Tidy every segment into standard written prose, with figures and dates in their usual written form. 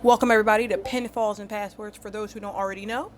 Welcome, everybody, to Pinfalls and Passwords for those who don't already know.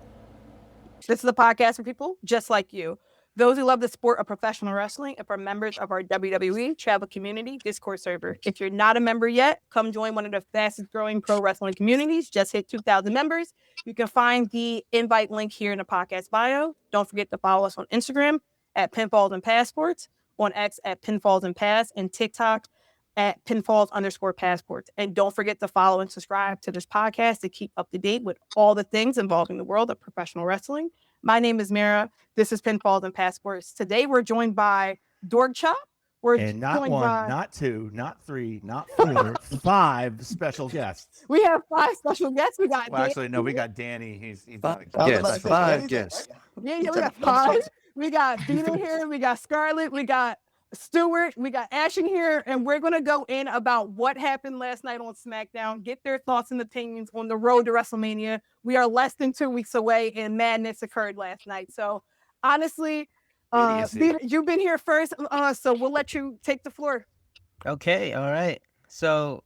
This is a podcast for people just like you. Those who love the sport of professional wrestling and for members of our WWE Travel Community Discord server. If you're not a member yet, come join one of the fastest growing pro wrestling communities. Just hit 2,000 members. You can find the invite link here in the podcast bio. Don't forget to follow us on Instagram at Pinfalls and Passports, on X at Pinfalls and Pass, and TikTok at pinfalls_passports. And don't forget to follow and subscribe to this podcast to keep up to date with all the things involving the world of professional wrestling. My name is Mara. This is Pinfalls and Passports. Today we're joined by Dorg Chop. And not one, not two, not three, not four, 5 special guests. We have 5 special guests. We got actually, no, we got Danny. He's five guests. Yeah, we got 5. We got Dina here. We got Scarlett. We got Stewart, we got Ashing here, and we're going to go in about what happened last night on SmackDown, get their thoughts and opinions on the road to WrestleMania. We are less than 2 weeks away, and madness occurred last night. So, honestly, you've been here first, so we'll let you take the floor. Okay, all right. So,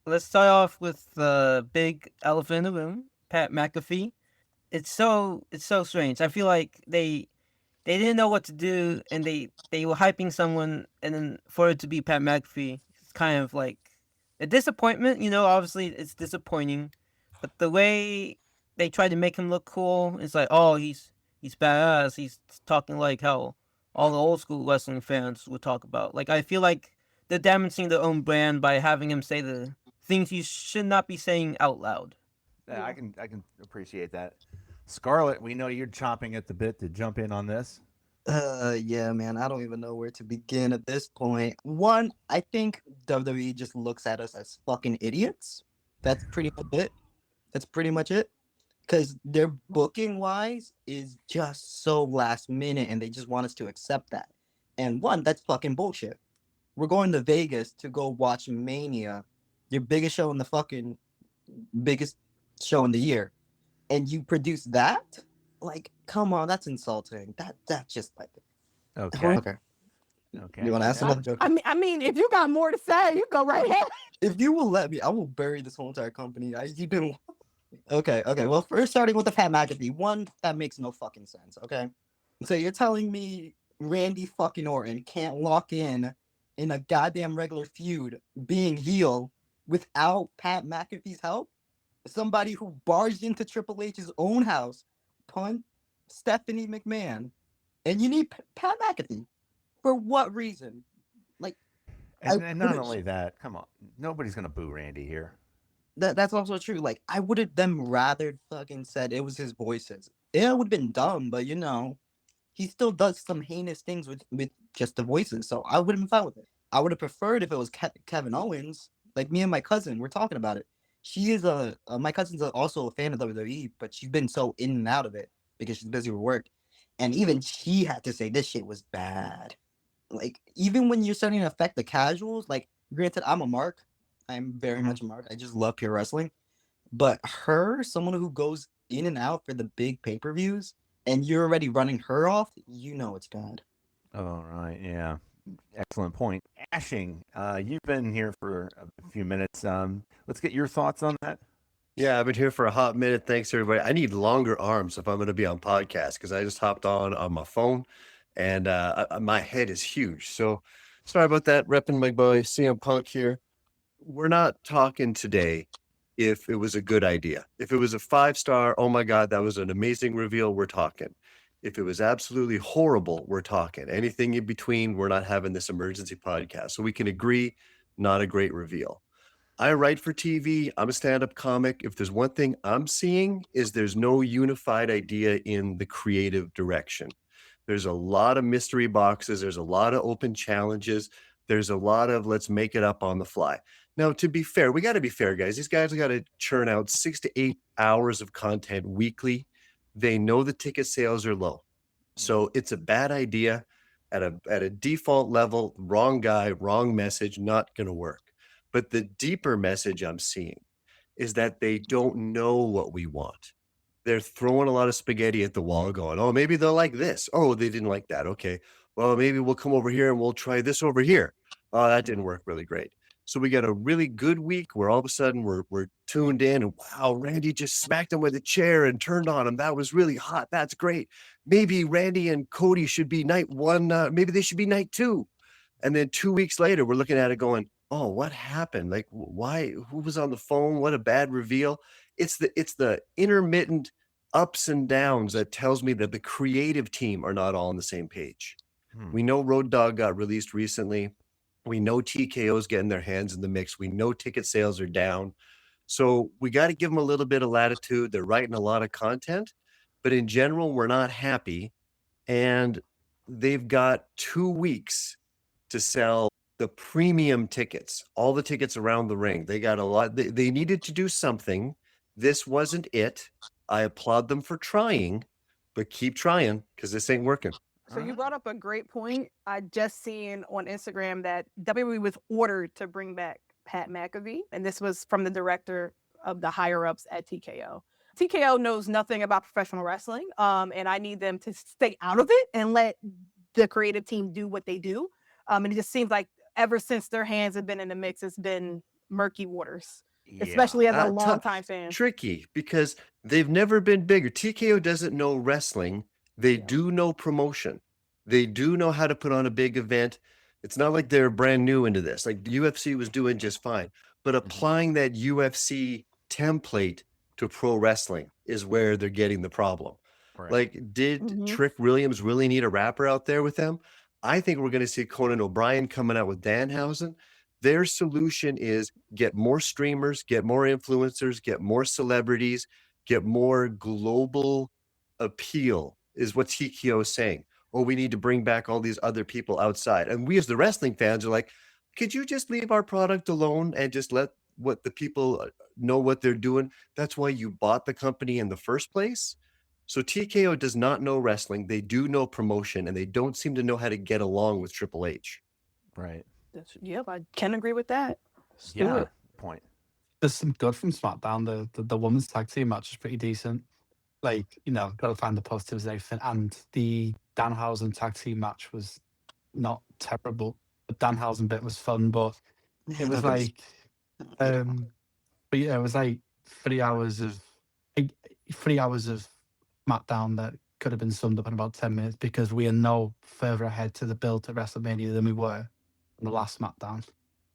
let's start off with the big elephant in the room, Pat McAfee. It's so strange. I feel like they didn't know what to do, and they were hyping someone, and then for it to be Pat McAfee, it's kind of like a disappointment. You know, obviously it's disappointing, but the way they tried to make him look cool, it's like, oh, he's badass. He's talking like how all the old school wrestling fans would talk about. Like, I feel like they're damaging their own brand by having him say the things he should not be saying out loud. Yeah, I can appreciate that. Scarlett, we know you're chomping at the bit to jump in on this. Yeah, man, I don't even know where to begin at this point. One, I think WWE just looks at us as fucking idiots. That's pretty much it. Because their booking wise is just so last minute, and they just want us to accept that. And one, that's fucking bullshit. We're going to Vegas to go watch Mania, your biggest show in the fucking biggest show in the year. And you produce that? Like, come on, that's insulting. That's just like okay. You want to ask another joke? I mean, if you got more to say, you go right ahead. If you will let me, I will bury this whole entire company. You've been okay. Well, first starting with the Pat McAfee one, that makes no fucking sense. Okay, so you're telling me Randy fucking Orton can't lock in a goddamn regular feud, being heel without Pat McAfee's help? Somebody who barged into Triple H's own house, punt Stephanie McMahon, and you need Pat McAfee for what reason? Like, and not only that, come on, nobody's gonna boo Randy here. That's also true. Like, I would have them rather fucking said it was his voices. It would have been dumb, but you know, he still does some heinous things with just the voices. So I would have been fine with it. I would have preferred if it was Kevin Owens. Like, me and my cousin, we're talking about it. She is my cousin's also a fan of WWE, but she's been so in and out of it because she's busy with work. And even she had to say this shit was bad. Like, even when you're starting to affect the casuals, like, granted, I'm a mark. I'm very much a mark. I just love pure wrestling. But someone who goes in and out for the big pay-per-views, and you're already running her off, you know it's bad. All right, yeah. Excellent point. Ashing, you've been here for a few minutes. Let's get your thoughts on that. Yeah, I've been here for a hot minute. Thanks, everybody. I need longer arms if I'm going to be on podcast because I just hopped on my phone, and my head is huge. So sorry about that. Repping my boy CM Punk here. We're not talking today if it was a good idea. If it was a 5-star, oh my God, that was an amazing reveal, we're talking. If it was absolutely horrible, we're talking. Anything in between, we're not having this emergency podcast. So we can agree, not a great reveal. I write for TV. I'm a stand-up comic. If there's one thing I'm seeing is there's no unified idea in the creative direction. There's a lot of mystery boxes. There's a lot of open challenges. There's a lot of let's make it up on the fly. Now, to be fair, we got to be fair, guys. These guys got to churn out 6 to 8 hours of content weekly. They know the ticket sales are low. So it's a bad idea at a default level. Wrong guy, wrong message, not going to work. But the deeper message I'm seeing is that they don't know what we want. They're throwing a lot of spaghetti at the wall going, oh, maybe they'll like this. Oh, they didn't like that. Okay. Well, maybe we'll come over here and we'll try this over here. Oh, that didn't work really great. So we got a really good week where all of a sudden we're tuned in and wow, Randy just smacked him with a chair and turned on him. That was really hot. That's great. Maybe Randy and Cody should be night one. Maybe they should be night two. And then 2 weeks later, we're looking at it going, oh, what happened? Like, why? Who was on the phone? What a bad reveal. It's the intermittent ups and downs that tells me that the creative team are not all on the same page. We know Road Dogg got released recently. We know TKO's getting their hands in the mix. We know ticket sales are down. So we got to give them a little bit of latitude. They're writing a lot of content, but in general, we're not happy. And they've got 2 weeks to sell the premium tickets, all the tickets around the ring. They got a lot. They needed to do something. This wasn't it. I applaud them for trying, but keep trying because this ain't working. So you brought up a great point. I just seen on Instagram that WWE was ordered to bring back Pat McAfee, and this was from the director of the higher ups at TKO. TKO knows nothing about professional wrestling, and I need them to stay out of it and let the creative team do what they do. And it just seems like ever since their hands have been in the mix, it's been murky waters, especially as a longtime fan. Tricky because they've never been bigger. TKO doesn't know wrestling. They do know promotion. They do know how to put on a big event. It's not like they're brand new into this. Like the UFC was doing just fine, but applying that UFC template to pro wrestling is where they're getting the problem. Right. Like, did Trick Williams really need a rapper out there with them? I think we're going to see Conan O'Brien coming out with Danhausen. Their solution is get more streamers, get more influencers, get more celebrities, get more global appeal is what TKO is saying. Or we need to bring back all these other people outside. And we as the wrestling fans are like, could you just leave our product alone and just let what the people know what they're doing? That's why you bought the company in the first place. So TKO does not know wrestling. They do know promotion, and they don't seem to know how to get along with Triple H. Right. Yep, I can agree with that. Let's do Yeah. it. Point. There's some good from SmackDown. The women's tag team match is pretty decent. Like, you know, got to find the positives and everything. And the Danhausen tag team match was not terrible. The Danhausen bit was fun, but it was like, but yeah, it was like 3 hours of SmackDown that could have been summed up in about 10 minutes because we are no further ahead to the build to WrestleMania than we were in the last SmackDown.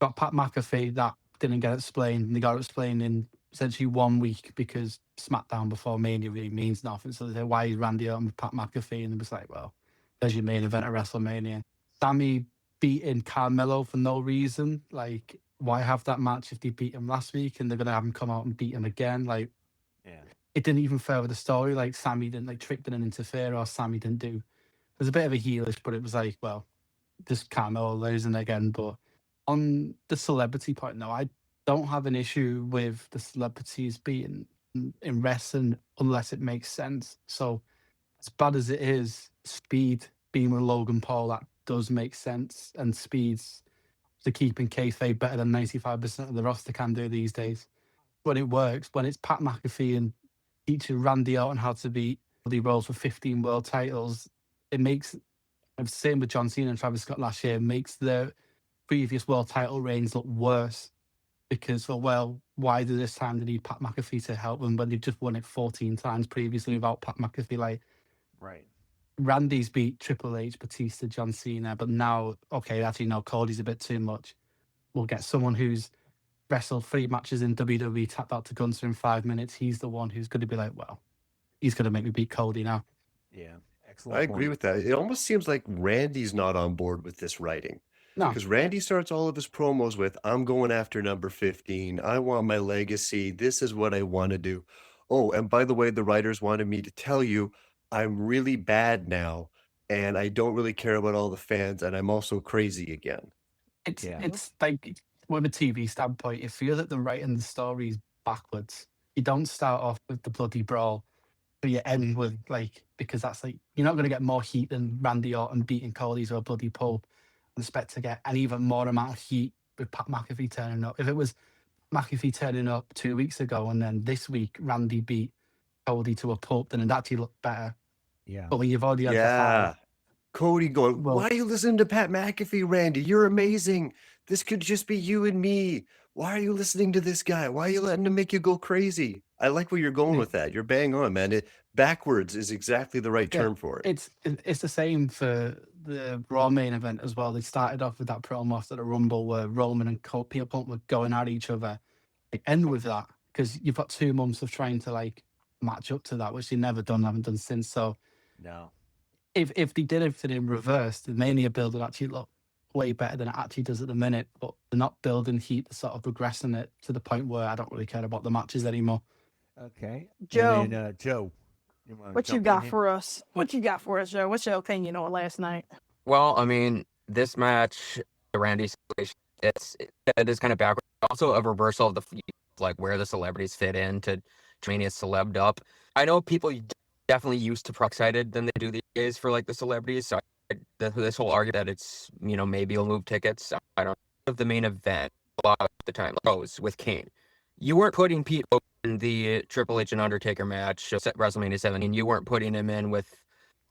Got Pat McAfee, that didn't get explained. They got it explained in essentially 1 week because SmackDown before Mania really means nothing. So they said, why is Randy Orton with Pat McAfee? And it was like, well, there's your main event at WrestleMania. Sammy beating Carmelo for no reason. Like, why have that match if they beat him last week and they're going to have him come out and beat him again? Like, Yeah. it didn't even further the story. Like, Sammy didn't, like, Trick didn't interfere or Sammy didn't do. There's a bit of a heelish, but it was like, well, just Carmelo losing again. But on the celebrity point, no, I don't have an issue with the celebrities being in wrestling unless it makes sense. So as bad as it is, Speed being with Logan Paul, that does make sense. And Speed's to keeping kayfabe better than 95% of the roster can do these days. When it works, when it's Pat McAfee and teaching Randy Orton how to beat Cody Rhodes for 15 world titles, it makes, same with John Cena and Travis Scott last year, makes the previous world title reigns look worse. Because, well, why do this time they need Pat McAfee to help them when they've just won it 14 times previously without Pat McAfee? Like, Right. Randy's beat Triple H, Batista, John Cena, but now, okay, actually, no, Cody's a bit too much. We'll get someone who's wrestled 3 matches in WWE, tapped out to Gunther in 5 minutes. He's the one who's going to be like, well, he's going to make me beat Cody now. Yeah. Excellent. I agree with that. It almost seems like Randy's not on board with this writing. No, Because Randy starts all of his promos with, I'm going after number 15. I want my legacy. This is what I want to do. Oh, and by the way, the writers wanted me to tell you I'm really bad now and I don't really care about all the fans and I'm also crazy again. it's like, with a TV standpoint, if you're that the writing the stories backwards, you don't start off with the bloody brawl, but you end with, like, because that's like, you're not going to get more heat than Randy Orton beating Cody's or bloody Paul. Expect to get an even more amount of heat with Pat McAfee turning up. If it was McAfee turning up 2 weeks ago and then this week Randy beat Cody to a pulp, then it actually looked better. Yeah. But when you've already had Yeah. Cody going, Well- why are you listening to Pat McAfee, Randy? You're amazing. This could just be you and me. Why are you listening to this guy? Why are you letting him make you go crazy? I like where you're going Yeah. with that. You're bang on, man. Backwards is exactly the right Yeah, term for it. It's the same for the Raw main event as well. They started off with that promo after the Rumble where Roman and Peel Pump were going at each other. They end with that because you've got 2 months of trying to like match up to that, which they never done, haven't done since. So No. if they did everything in reverse, the Mania build would actually look way better than it actually does at the minute. But they're not building heat, they're sort of progressing it to the point where I don't really care about the matches anymore. Okay. Joe. And then, Joe, you wanna What you jump in got here? for us? What you got for us, Joe? What's your opinion on last night? Well, I mean, this match, the Randy situation, it is kind of backward. Also, a reversal of like where the celebrities fit into Mania celebed up. I know people definitely used to more excited than they do these days for like the celebrities. So this whole argument that it's maybe you'll move tickets. I don't know. Of the main event a lot of the time goes with Kane. You weren't putting Pete over in the Triple H and Undertaker match at WrestleMania 17. You weren't putting him in with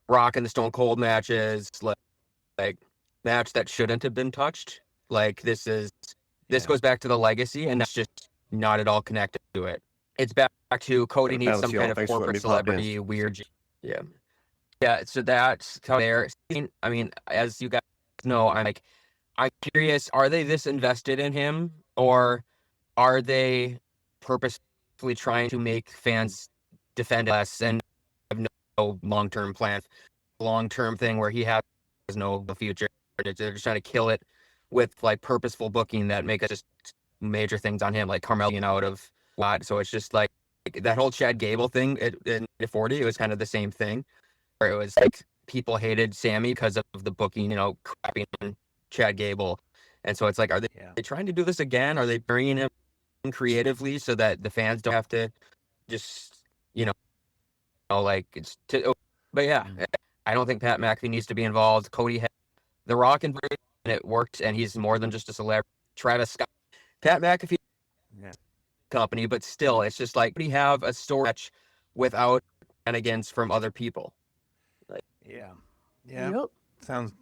Rock and the Stone Cold matches, like match that shouldn't have been touched. Like this goes back to the legacy, and that's just not at all connected to it. It's back to Cody needs some Balance, y'all. kind of Thanks for letting corporate me pop in. celebrity, weird. Yeah. So that's how they're. I mean, as you guys know, I'm curious. Are they this invested in him, or are they purposefully trying to make fans defend less and have no long-term plan, long-term thing where he has no future? They're just trying to kill it with like purposeful booking that make it just major things on him, like Carmelo out of what. So it's just like that whole Chad Gable thing in 40. It was kind of the same thing, where it was like people hated Sammy because of the booking, crapping on Chad Gable, and so it's like, are they trying to do this again? Are they bringing him in creatively so that the fans don't have to just like it's to? But yeah, I don't think Pat McAfee needs to be involved. Cody had The Rock and it worked, and he's more than just a celebrity. Travis Scott, Pat McAfee, company, but still, it's just like we have a story match without shenanigans from other people. Yeah. Yep. Sounds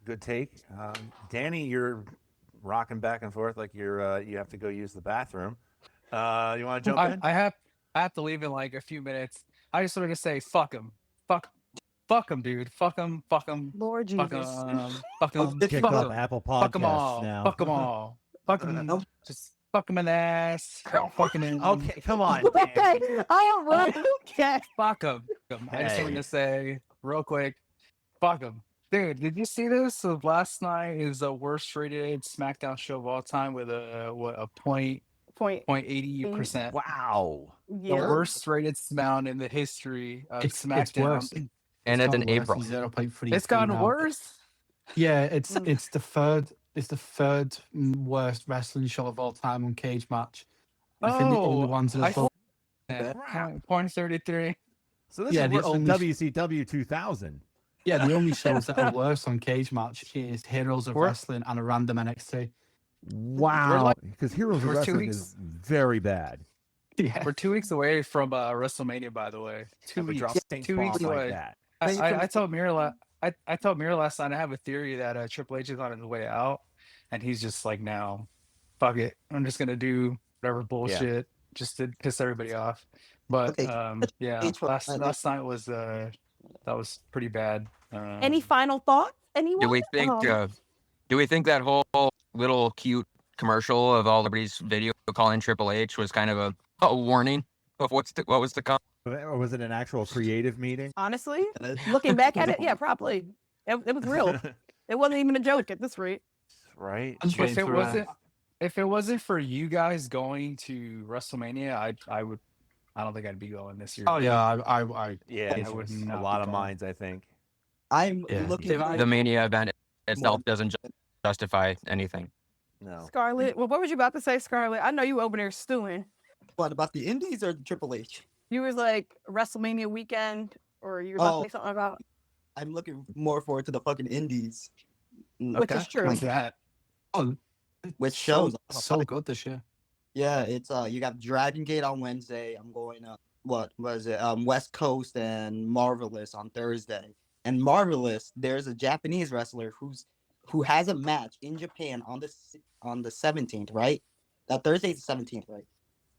good take. Danny, you're rocking back and forth like you have to go use the bathroom. You want to jump in? I have to leave in like a few minutes. I just wanted to say, fuck him, fuck him, dude, fuck him, Lord fuck Jesus. him, fuck him, Kick fuck off him, Apple fuck 'em Podcasts all, now. fuck them all, fuck them, just fuck him in the ass, fucking in. Okay, come on. Okay, Dan. I am right. Okay. Fuck him. I just wanted to say real quick, fuck him. Dude, did you see this? So last night is the worst rated SmackDown show of all time with a Point. 0.80%. Wow. The Yeah. worst rated SmackDown in the history of It's SmackDown. worse. And it's in gotten worse April. than 0.33 It's gotten now. worse. Yeah, it's Mm. it's the third worst wrestling show of all time on Cage Match. I think the only ones that I have both- point 33. So this Yeah, is the worse than only- WCW 2000. yeah, the only shows that are worse on Cage Match is Heroes of We're- Wrestling and a random NXT. Wow. Because Heroes of we're 2 Wrestling weeks- is very bad. Yeah, We're 2 weeks away from WrestleMania, by the way. 2 If we weeks. drop 2 weeks bombs like away. that. I told Mira I told Mira last night I have a theory that Triple H is on his way out, and he's just like, now, fuck it, I'm just gonna do whatever bullshit just to piss everybody off. But Okay, yeah, H one, last night was that was pretty bad. Any final thoughts? Anyone? Do we think? Do we think that whole little cute commercial of all everybody's video calling Triple H was kind of a warning of what was to come? Or was it an actual creative meeting? Honestly, looking back at it, yeah, probably. It was real. It wasn't even a joke at this rate. Right. I'm just waiting for, if it wasn't for you guys going to WrestleMania, I don't think I'd be going this year. Oh yeah, I Yeah, I would a not lot be of going. minds, I think. I'm Yeah. looking. If I- The Mania event itself doesn't justify anything. No. Scarlett, well, what was you about to say, Scarlett? I know you over there stewing. What about the Indies or the Triple H? You was like WrestleMania weekend, or you were about Oh. to say something about, I'm looking more forward to the fucking Indies. which is true. What's that? oh, Which shows? so good this year. Yeah, it's you got Dragon Gate on Wednesday. I'm going what was it? West Coast and Marvelous on Thursday. And Marvelous, there's a Japanese wrestler who has a match in Japan on the 17th, right? That Thursday's the 17th, right?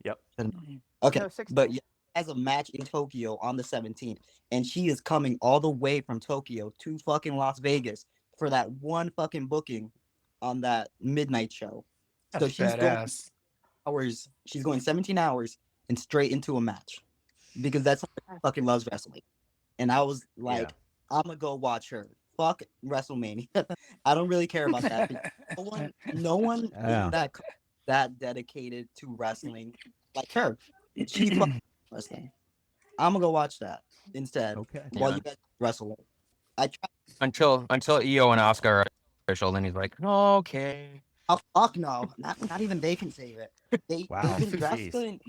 Yep. Okay, No, 16th. but yeah, has a match in Tokyo on the 17th, and she is coming all the way from Tokyo to fucking Las Vegas for that one fucking booking on that midnight show. That's So she's going badass. hours. She's going 17 hours and straight into a match because that's how she fucking loves wrestling. And I was like, I'm gonna go watch her. Fuck WrestleMania. I don't really care about that. because no one Yeah. is that dedicated to wrestling like her. She fucking wrestling. I'm gonna go watch that instead Okay. while Yeah. you guys wrestle. I try. Until Io and Oscar are official, then he's like, okay. Oh fuck no! Not even they can save it. Wow. They've been Jeez. wrestling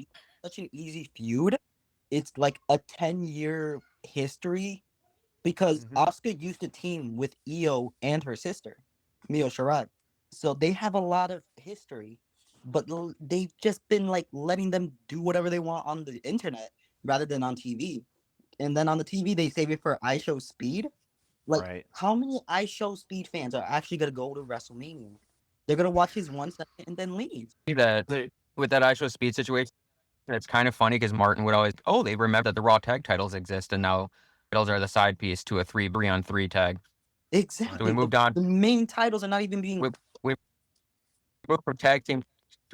such an easy feud. It's like a 10-year history because Mhm. Asuka used to team with Io and her sister, Mio Shirai. So they have a lot of history, but they've just been like letting them do whatever they want on the internet rather than on TV. And then on the TV they save it for iShow Speed. Like, Right. how many iShow Speed fans are actually gonna go to WrestleMania? They're gonna watch his 1 second and then leave. That with that iShow Speed situation, it's kind of funny because Martin would always, they remember that the Raw tag titles exist, and now titles are the side piece to a 3-on-3 tag. Exactly. So we moved on. The main titles are not even being. We moved from tag team.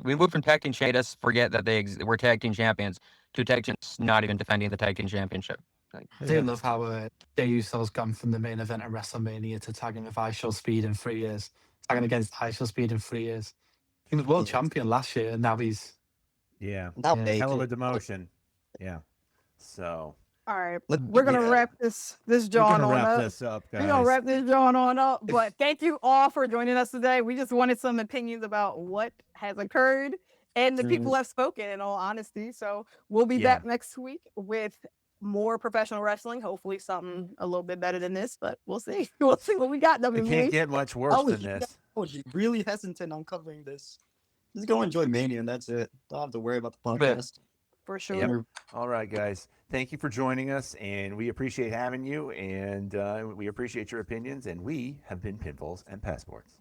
We moved from tag team champions. Forget that we're tag team champions to tag teams not even defending the tag team championship. Like, I do love how Jey Uso's gone from the main event at WrestleMania to tagging with iShow Speed in 3 years. Tagging against iShow Speed in 3 years. He was world Yes. champion last year, and now he's Yeah. That Yeah. way, Hell of too. a demotion. Yeah. So All right, Let- we're gonna yeah. wrap this we're John gonna on wrap up. this up, guys. We're gonna wrap this John on up. But thank you all for joining us today. We just wanted some opinions about what has occurred, and the people have spoken. In all honesty, so we'll be Yeah. back next week with more professional wrestling. Hopefully, something a little bit better than this. But we'll see. We'll see what we got. It can't WWE. get much worse Oh, than yeah. this. I was really hesitant on covering this. Just go enjoy Mania and that's it. Don't have to worry about the podcast. For sure. Yep. All right, guys. Thank you for joining us, and we appreciate having you, and we appreciate your opinions. And we have been Pinballs and Passports.